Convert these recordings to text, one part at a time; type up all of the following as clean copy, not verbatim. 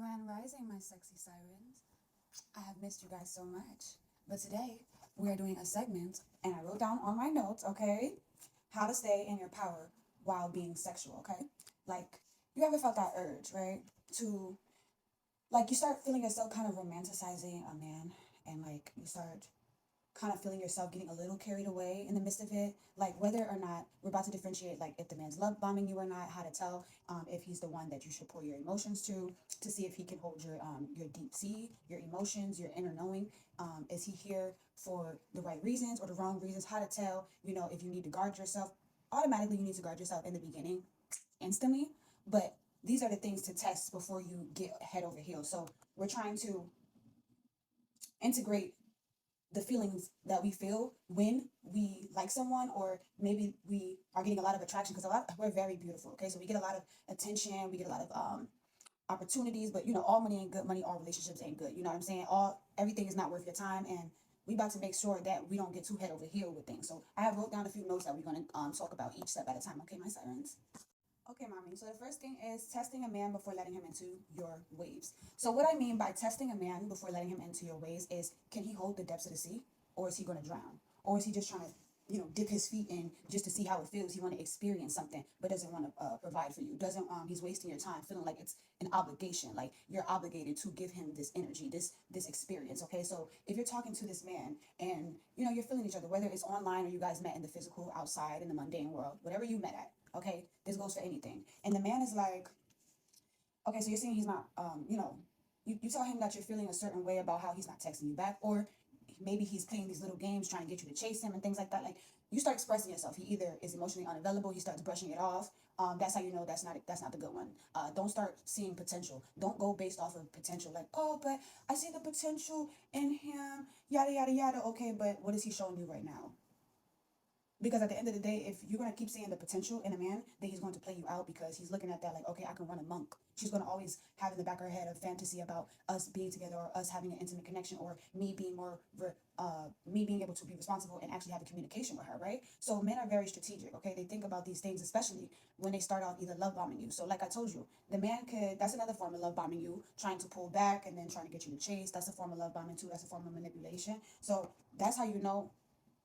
Grand Rising, my sexy sirens. I have missed you guys so much. But today, we are doing a segment, and I wrote down on my notes, okay, how to stay in your power while being sexual, okay? Like, you ever felt that urge, right? To, like, you start feeling yourself kind of romanticizing a man, and, like, you start kind of feeling yourself getting a little carried away in the midst of it, like whether or not we're about to differentiate, like if the man's love bombing you or not, how to tell if he's the one that you should pour your emotions to see if he can hold your deep sea, your emotions, your inner knowing. Is he here for the right reasons or the wrong reasons? How to tell, if you need to guard yourself. Automatically, you need to guard yourself in the beginning, instantly. But these are the things to test before you get head over heels. So we're trying to integrate the feelings that we feel when we like someone, or maybe we are getting a lot of attraction, because we're very beautiful, okay? So we get a lot of attention, we get a lot of opportunities, but all money ain't good money, all relationships ain't good, you know what I'm saying? All Everything is not worth your time, and we about to make sure that we don't get too head over heel with things. So I have wrote down a few notes that we're going to talk about each step at a time, okay, my sirens? Okay, mommy. So the first thing is testing a man before letting him into your waves. So what I mean by testing a man before letting him into your waves is, can he hold the depths of the sea, or is he going to drown, or is he just trying to dip his feet in just to see how it feels? He want to experience something, but doesn't want to provide for you. Doesn't He's wasting your time, feeling like it's an obligation, like you're obligated to give him this energy, this experience. Okay, so if you're talking to this man and you're feeling each other, whether it's online or you guys met in the physical, outside in the mundane world, whatever you met at. Okay, this goes for anything. And the man is like, okay, so you're saying he's not, you tell him that you're feeling a certain way about how he's not texting you back, or maybe he's playing these little games trying to get you to chase him and things like that. Like, you start expressing yourself. He either is emotionally unavailable, he starts brushing it off. That's how you know that's not the good one. Don't start seeing potential. Don't go based off of potential. Like, oh, but I see the potential in him, yada yada yada. Okay, but what is he showing you right now? Because at the end of the day, if you're going to keep seeing the potential in a man, then he's going to play you out, because he's looking at that like, okay, I can run a monk. She's going to always have in the back of her head a fantasy about us being together, or us having an intimate connection, or me being me being able to be responsible and actually have a communication with her, right? So men are very strategic, okay? They think about these things, especially when they start out either love bombing you. So like I told you, the man that's another form of love bombing you, trying to pull back and then trying to get you to chase. That's a form of love bombing too. That's a form of manipulation. So that's how you know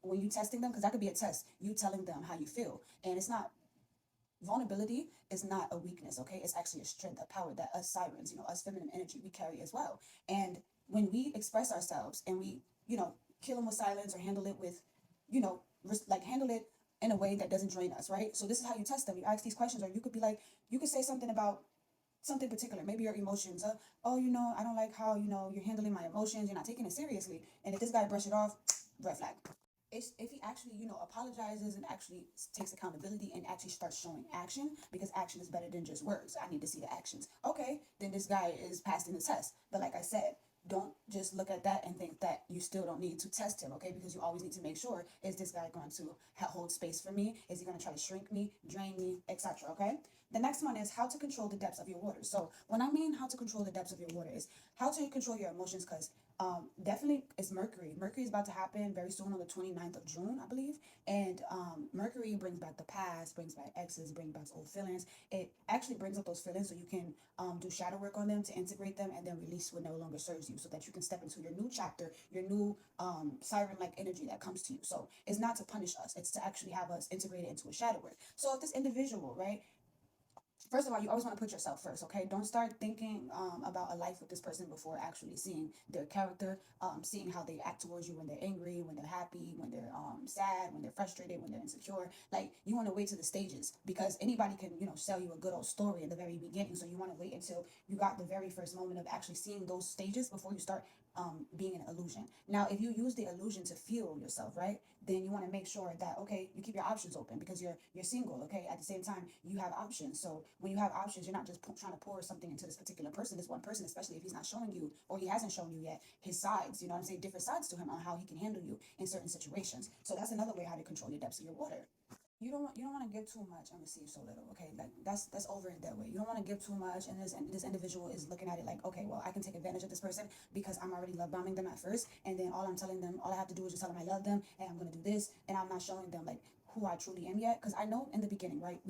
when you testing them, because that could be a test, you telling them how you feel. And it's not, vulnerability is not a weakness, okay? It's actually a strength, a power that us sirens, us feminine energy, we carry as well. And when we express ourselves and we kill them with silence, or handle it with like handle it in a way that doesn't drain us, right? So this is how you test them. You ask these questions, or you could be like, you could say something about something particular, maybe your emotions. Oh, I don't like how you're handling my emotions, you're not taking it seriously. And if this guy brush it off, red flag. If he actually apologizes and actually takes accountability and actually starts showing action, because action is better than just words. I need to see the actions. Okay, then this guy is passing the test. But like I said, don't just look at that and think that you still don't need to test him, okay? Because you always need to make sure, is this guy going to hold space for me? Is he going to try to shrink me, drain me, etc.? Okay. The next one is how to control the depths of your water. So when I mean how to control the depths of your water, is how to control your emotions, because definitely it's Mercury. Mercury is about to happen very soon on the 29th of June, I believe. And Mercury brings back the past, brings back exes, brings back old feelings. It actually brings up those feelings so you can do shadow work on them to integrate them, and then release what no longer serves you, so that you can step into your new chapter, your new siren-like energy that comes to you. So it's not to punish us, it's to actually have us integrate it into a shadow work. So if this individual, right, first of all, you always want to put yourself first, okay? Don't start thinking about a life with this person before actually seeing their character, seeing how they act towards you when they're angry, when they're happy, when they're sad, when they're frustrated, when they're insecure. Like, you want to wait to the stages, because anybody can, sell you a good old story in the very beginning. So you want to wait until you got the very first moment of actually seeing those stages before you start being an illusion. Now, if you use the illusion to fuel yourself, right, then you want to make sure that, okay, you keep your options open, because you're single, okay? At the same time, you have options. So when you have options, you're not just trying to pour something into this particular person, this one person, especially if he's not showing you, or he hasn't shown you yet, his sides, you know what I'm saying, different sides to him on how he can handle you in certain situations. So that's another way how to control your depths of your water. You don't want to give too much and receive so little, okay? Like, that's over it that way. You don't want to give too much, and this individual is looking at it like, okay, well, I can take advantage of this person because I'm already love bombing them at first, and then all I have to do is just tell them I love them, and I'm gonna do this, and I'm not showing them like who I truly am yet. Because I know in the beginning, right,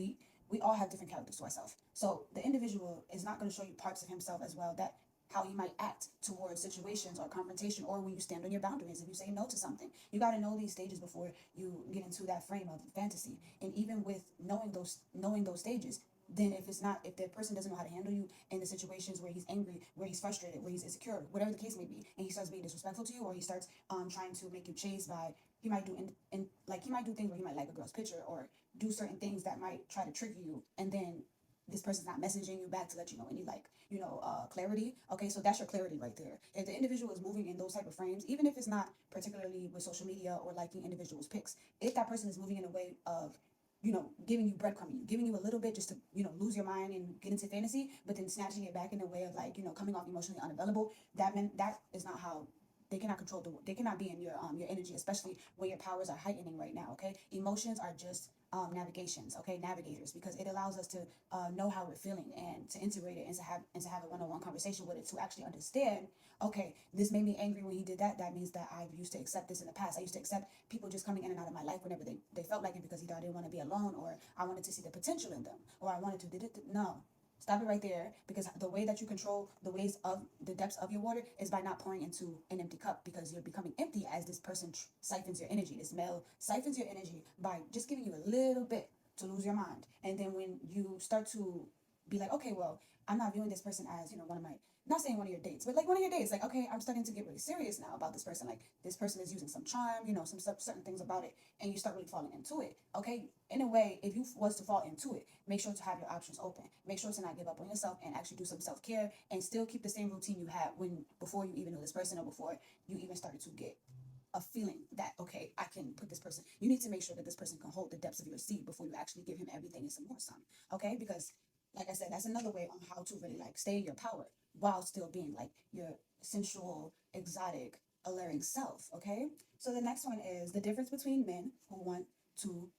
we all have different characters to ourselves. So the individual is not going to show you parts of himself as well, that how he might act towards situations or confrontation, or when you stand on your boundaries, if you say no to something. You got to know these stages before you get into that frame of fantasy. And even with knowing those stages, then if the person doesn't know how to handle you in the situations where he's angry, where he's frustrated, where he's insecure, whatever the case may be, and he starts being disrespectful to you, or he starts trying to make you chase by, he might do like he might do things where he might like a girl's picture, or do certain things that might try to trigger you, and then this person's not messaging you back to let you know any, like, clarity. Okay, so that's your clarity right there. If the individual is moving in those type of frames, even if it's not particularly with social media or liking individuals pics, if that person is moving in a way of, giving you breadcrumbing, giving you a little bit just to, lose your mind and get into fantasy, but then snatching it back in a way of, like, coming off emotionally unavailable, that is not how. They cannot control they cannot be in your energy, especially when your powers are heightening right now. Okay, emotions are just navigations, okay, navigators, because it allows us to know how we're feeling, and to integrate it, and to have a one-on-one conversation with it, to actually understand, okay, this made me angry when he did that. That means that I used to accept this in the past. I used to accept people just coming in and out of my life whenever they felt like it, because either I didn't want to be alone, or I wanted to see the potential in them, or I wanted to did it. No, stop it right there, because the way that you control the depths of your water is by not pouring into an empty cup, because you're becoming empty as this person siphons your energy. This male siphons your energy by just giving you a little bit to lose your mind. And then when you start to be like, okay, well, I'm not viewing this person as, one of my, not saying one of your dates, but like one of your dates, like, okay, I'm starting to get really serious now about this person. Like, this person is using some charm, some certain things about it, and you start really falling into it. Okay, in a way, if you was to fall into it, make sure to have your options open. Make sure to not give up on yourself, and actually do some self-care, and still keep the same routine you had before you even knew this person, or before you even started to get a feeling that, okay, I can put this person. You need to make sure that this person can hold the depths of your seed before you actually give him everything and some more some. Okay, because like I said, that's another way on how to really, like, stay in your power while still being like your sensual, exotic, alluring self. Okay, so the next one is the difference between men who want to,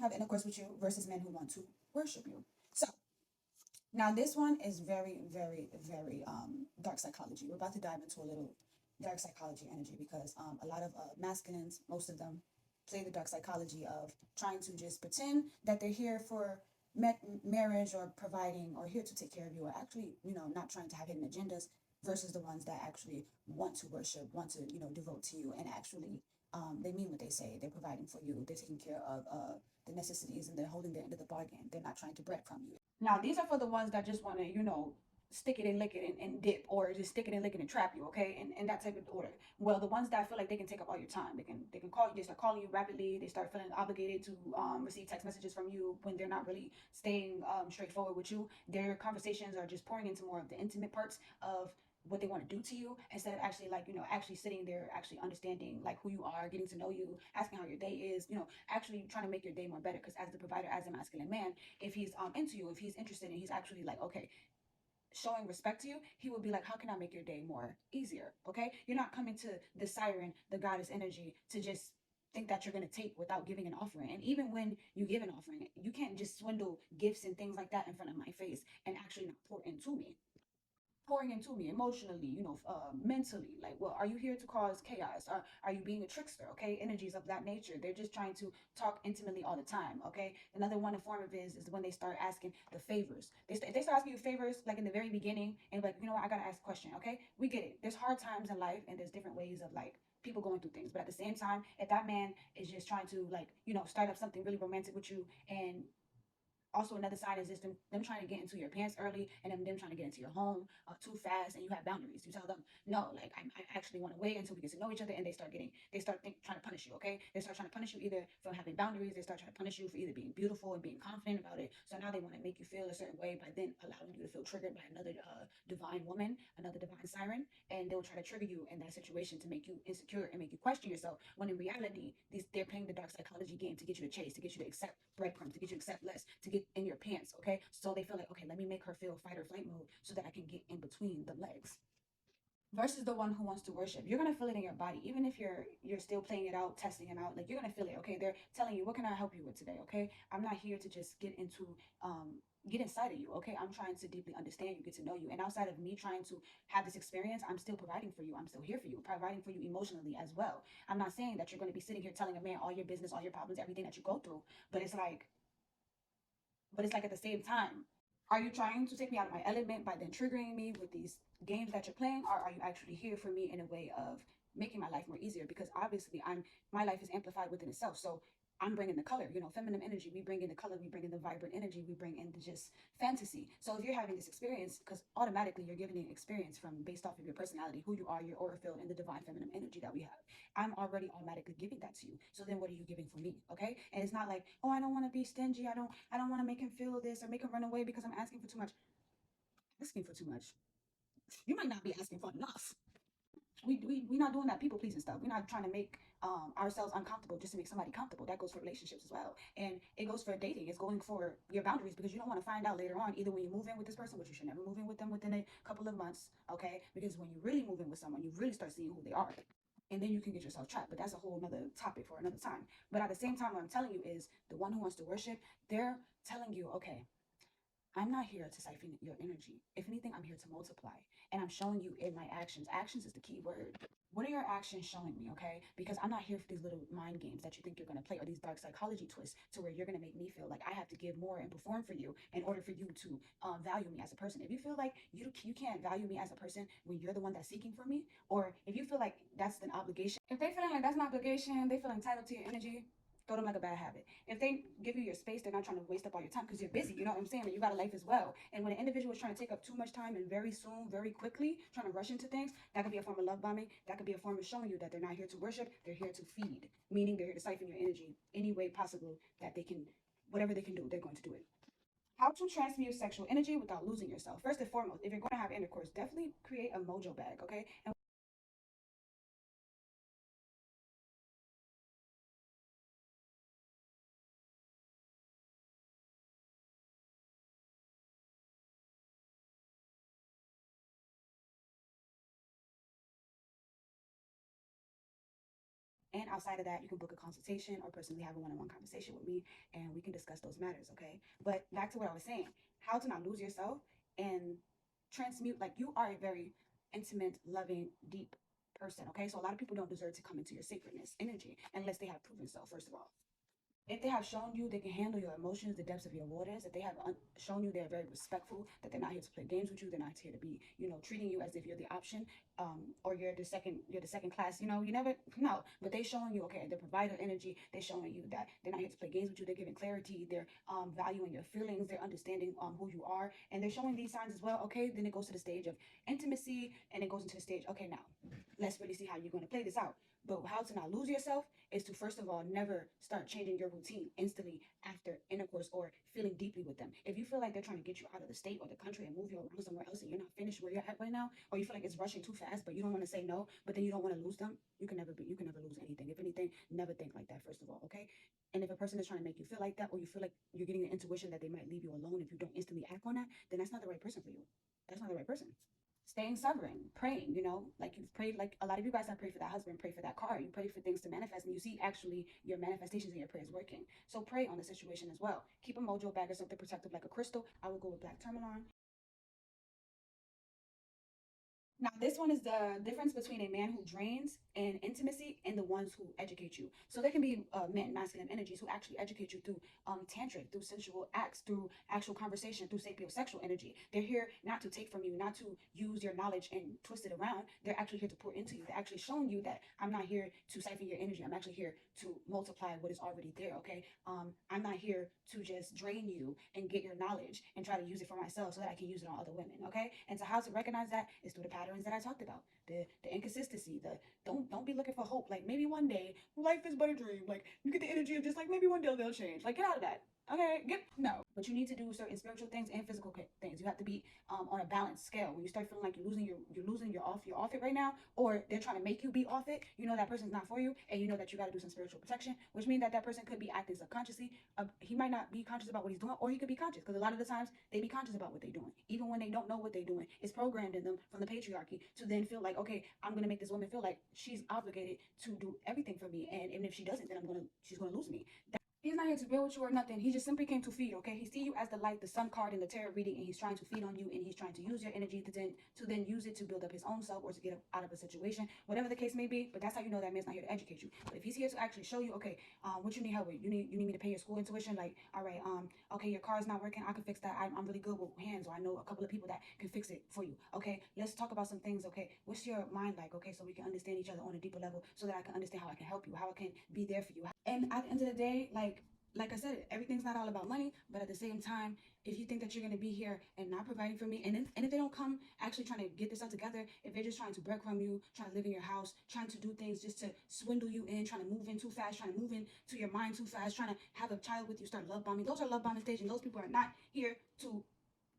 have intercourse with you, versus men who want to worship you. So now this one is very, very, very dark psychology. We're about to dive into a little dark psychology energy, because a lot of masculines, most of them, play the dark psychology of trying to just pretend that they're here for marriage, or providing, or here to take care of you, or actually, not trying to have hidden agendas, versus the ones that actually want to worship, want to, devote to you, and actually they mean what they say. They're providing for you. They're taking care of the necessities, and they're holding their end of the bargain. They're not trying to bread from you. Now, these are for the ones that just want to, stick it and lick it, and dip, or just stick it and lick it and trap you, okay? And that type of order. Well, the ones that feel like they can take up all your time, they can call you, they start calling you rapidly, they start feeling obligated to receive text messages from you when they're not really staying straightforward with you. Their conversations are just pouring into more of the intimate parts of what they want to do to you, instead of actually, like, actually sitting there, actually understanding, like, who you are, getting to know you, asking how your day is, actually trying to make your day more better. Because as the provider, as a masculine man, if he's into you, if he's interested, and he's actually like, okay, showing respect to you, he would be like, how can I make your day more easier? Okay, you're not coming to the siren, the goddess energy, to just think that you're going to take without giving an offering. And even when you give an offering, you can't just swindle gifts and things like that in front of my face and actually not pour into me, pouring into me emotionally, mentally. Like, well, are you here to cause chaos? Are you being a trickster? Okay, energies of that nature. They're just trying to talk intimately all the time. Okay, another one form of is when they start asking the favors. They start asking you favors like in the very beginning, and like, what, I gotta ask a question. Okay, we get it. There's hard times in life, and there's different ways of, like, people going through things. But at the same time, if that man is just trying to, like, start up something really romantic with you, and also another side is just them trying to get into your pants early, and them trying to get into your home too fast, and you have boundaries. You tell them, no, like, I actually want to wait until we get to know each other, and trying to punish you. Okay, they start trying to punish you either for having boundaries. They start trying to punish you for either being beautiful and being confident about it. So now they want to make you feel a certain way by then allowing you to feel triggered by another divine woman, another divine siren, and they'll try to trigger you in that situation to make you insecure and make you question yourself, when in reality they're playing the dark psychology game to get you to chase, to get you to accept breadcrumbs, to get you to accept less, to get in your pants. Okay, so they feel like, okay, let me make her feel fight or flight mode so that I can get in between the legs, versus the one who wants to worship. You're gonna feel it in your body, even if you're still playing it out, testing it out. Like, you're gonna feel it. Okay, they're telling you, what can I help you with today? Okay, I'm not here to just get inside of you. Okay, I'm trying to deeply understand you, get to know you. And outside of me trying to have this experience, I'm still providing for you. I'm still here for you, providing for you emotionally as well. I'm not saying that you're going to be sitting here telling a man all your business, all your problems, everything that you go through, but it's like, But it's like at the same time, are you trying to take me out of my element by then triggering me with these games that you're playing, or are you actually here for me in a way of making my life more easier? Because obviously, my life is amplified within itself. So I'm bringing the color, feminine energy. We bring in the color, we bring in the vibrant energy, we bring in the just fantasy. So if you're having this experience, because automatically you're giving an experience from based off of your personality, who you are, your aura field, and the divine feminine energy that we have. I'm already automatically giving that to you. So then what are you giving for me? Okay. And it's not like, oh, I don't want to be stingy. I don't want to make him feel this or make him run away because I'm asking for too much. Asking for too much. You might not be asking for enough. We're not doing that people pleasing stuff. We're not trying to make ourselves uncomfortable just to make somebody comfortable. That goes for relationships as well, and it goes for dating. It's going for your boundaries, because you don't want to find out later on, either when you move in with this person, which you should never move in with them within a couple of months, okay? Because when you really move in with someone, you really start seeing who they are, and then you can get yourself trapped. But that's a whole another topic for another time. But at the same time, what I'm telling you is the one who wants to worship, they're telling you, okay, I'm not here to siphon your energy. If anything, I'm here to multiply. And I'm showing you in my actions. Actions is the key word. What are your actions showing me, okay? Because I'm not here for these little mind games that you think you're going to play, or these dark psychology twists to where you're going to make me feel like I have to give more and perform for you in order for you to value me as a person. If you feel like you can't value me as a person when you're the one that's seeking for me, or if you feel like that's an obligation, if they feeling like that's an obligation, they feel entitled to your energy, throw them like a bad habit. If they give you your space, they're not trying to waste up all your time because you're busy. You know what I'm saying? And you got a life as well. And when an individual is trying to take up too much time and very soon, very quickly, trying to rush into things, that could be a form of love bombing. That could be a form of showing you that they're not here to worship. They're here to feed, meaning they're here to siphon your energy any way possible that they can, whatever they can do, they're going to do it. How to transmute sexual energy without losing yourself. First and foremost, if you're going to have intercourse, definitely create a mojo bag, okay? And And outside of that, you can book a consultation or personally have a one-on-one conversation with me, and we can discuss those matters, okay? But back to what I was saying, how to not lose yourself and transmute, like you are a very intimate, loving, deep person, okay? So a lot of people don't deserve to come into your sacredness energy unless they have proven so, first of all. If they have shown you they can handle your emotions, the depths of your waters, if they have shown you they're very respectful, that they're not here to play games with you, they're not here to be, treating you as if you're the option, or you're the second class. You never know. But they showing you, okay, the provider energy. They're showing you that they're not here to play games with you. They're giving clarity. They're valuing your feelings. They're understanding who you are, and they're showing these signs as well. Okay, then it goes to the stage of intimacy, and it goes into the stage. Okay, now let's really see how you're going to play this out. But how to not lose yourself is to first of all never start changing your routine instantly after intercourse or feeling deeply with them. If you feel like they're trying to get you out of the state or the country and move you around somewhere else and you're not finished where you're at right now, or you feel like it's rushing too fast, but you don't want to say no, but then you don't want to lose them, you can never lose anything. If anything, never think like that, first of all, okay? And if a person is trying to make you feel like that, or you feel like you're getting the intuition that they might leave you alone if you don't instantly act on that, then that's not the right person for you. That's not the right person. Staying sovereign, praying, like you've prayed, like a lot of you guys have prayed for that husband, pray for that car, you pray for things to manifest, and you see actually your manifestations and your prayers working. So pray on the situation as well. Keep a mojo bag or something protective like a crystal. I would go with black tourmaline. Now, this one is the difference between a man who drains in intimacy and the ones who educate you. So there can be men, masculine energies, who actually educate you through tantric, through sensual acts, through actual conversation, through sapiosexual energy. They're here not to take from you, not to use your knowledge and twist it around. They're actually here to pour into you. They're actually showing you that I'm not here to siphon your energy. I'm actually here to multiply what is already there, okay? I'm not here to just drain you and get your knowledge and try to use it for myself so that I can use it on other women, okay? And so how to recognize that is through the patterns that I talked about. The inconsistency, the don't be looking for hope. Like maybe one day life is but a dream. Like you get the energy of just like maybe one day they'll change. Like get out of that. Okay, get no. But you need to do certain spiritual things and physical things. You have to be on a balanced scale. When you start feeling like you're off it right now, or they're trying to make you be off it, you know that person's not for you, and you know that you got to do some spiritual protection, which means that that person could be acting subconsciously. He might not be conscious about what he's doing, or he could be conscious, because a lot of the times they be conscious about what they're doing, even when they don't know what they're doing. It's programmed in them from the patriarchy to then feel like, okay, I'm gonna make this woman feel like she's obligated to do everything for me, and if she doesn't, then she's gonna lose me. He's not here to build with you or nothing. He just simply came to feed, okay? He see you as the light, the sun card in the tarot reading, and he's trying to feed on you, and he's trying to use your energy to then use it to build up his own self or to get out of a situation, whatever the case may be. But that's how you know that man's not here to educate you. But if he's here to actually show you, okay, what you need help with, you need me to pay your school tuition, like, all right, okay, your car's not working, I can fix that. I'm really good with hands, or I know a couple of people that can fix it for you. Okay, let's talk about some things. Okay, what's your mind like? Okay, so we can understand each other on a deeper level, so that I can understand how I can help you, how I can be there for you. And at the end of the day, like I said, everything's not all about money, but at the same time, if you think that you're going to be here and not providing for me, and if they don't come actually trying to get this up together, if they're just trying to breadcrumb you, trying to live in your house, trying to do things just to swindle you in, trying to move in too fast, trying to move into your mind too fast, trying to have a child with you, start love bombing, those are love bombing stage, and those people are not here to,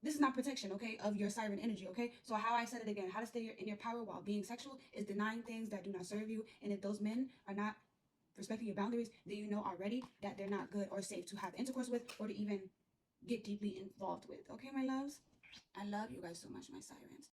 this is not protection, okay, of your siren energy, okay? So how I said it again, how to stay in your power while being sexual is denying things that do not serve you. And if those men are not respecting your boundaries, then you know already that they're not good or safe to have intercourse with or to even get deeply involved with. Okay, my loves? I love you guys so much, my sirens.